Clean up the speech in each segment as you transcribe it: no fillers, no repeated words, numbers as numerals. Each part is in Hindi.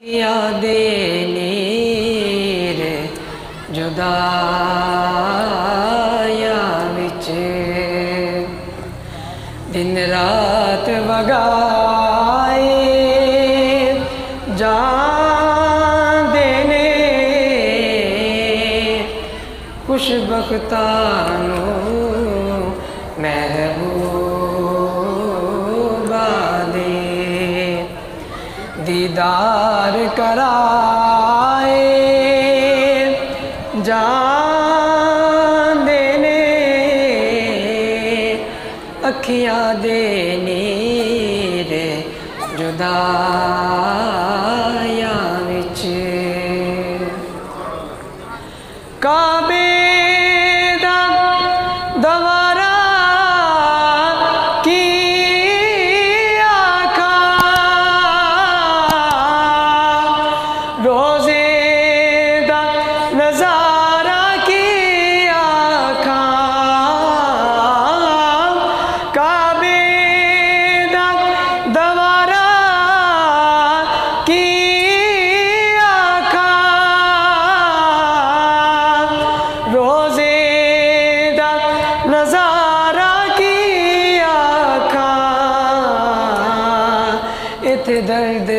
यादें नीर जुदाया विच दिन रात वगाए जांदे ने खुशबख्तां नूं महबूबा दे दीदार कराए जांदे ने अखियां दे नीर जुदाया विच काबे दा दवारा की आखा रोजे दा नजारा की आखा काबे दा दवारा की आखा रोजे दा नजारा की आखा इत्थे दर्द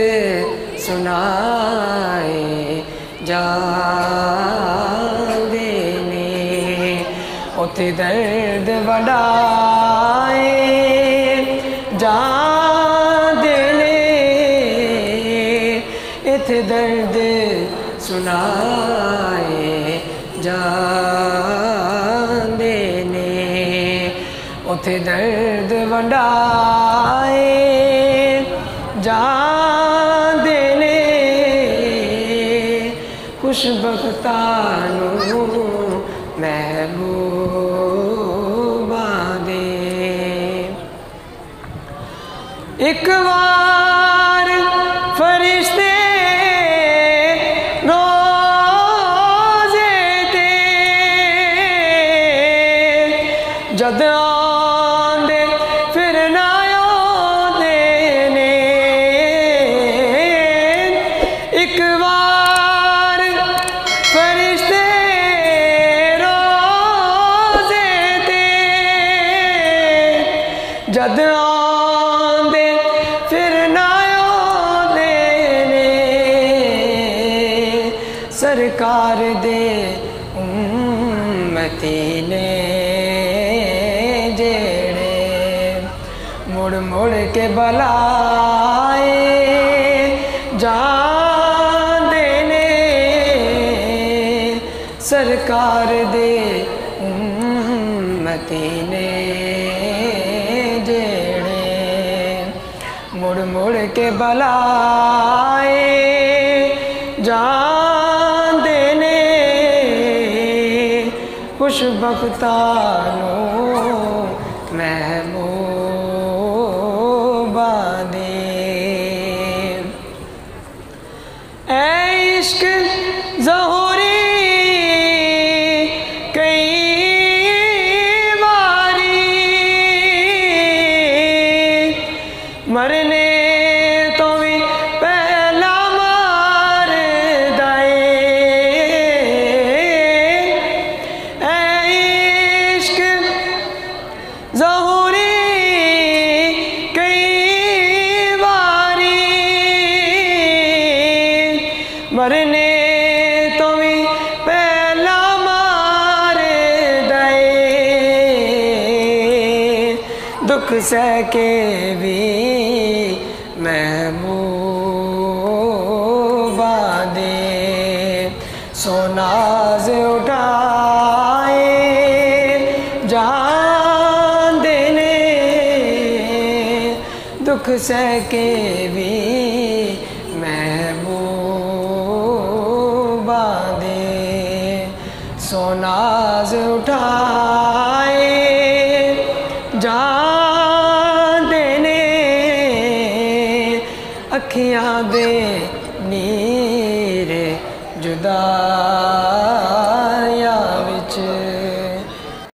सुनाए जांदे ने उत्थे दर्द वडाए जांदे ने इत्थे दर्द सुनाए जांदे ने उत्थे दर्द वंडाए जांदे ने खुशबख्तां नूं महबूबा दे एक बार फरिश्ते रोज़े ते जद आंदे फिर ना आंदे ने एक बार फरिश्ते रोज़े ते जद आंदे फिर ना आंदे ने सरकार दे उम्मती ने जेड़े मुड़ मुड़ के बलाए जांदे ने सरकार दे उम्मती ने जेड़े मुड़ मुड़ के बलाए जांदे ने खुशबख्तां नूं महबूबा दे ऐ इश्क ज़हूरी कई बारी मरने तो भी पहला मार दाए ऐ इश्क ज़हूरी कई बारी मरने तो भी पहला मार दे दुख सह के भी महबूबा दे सोनाज उठाए जांदे ने दुख सह के भी महबूबा दे सोनाज उठाए जांदे ने अखियां दे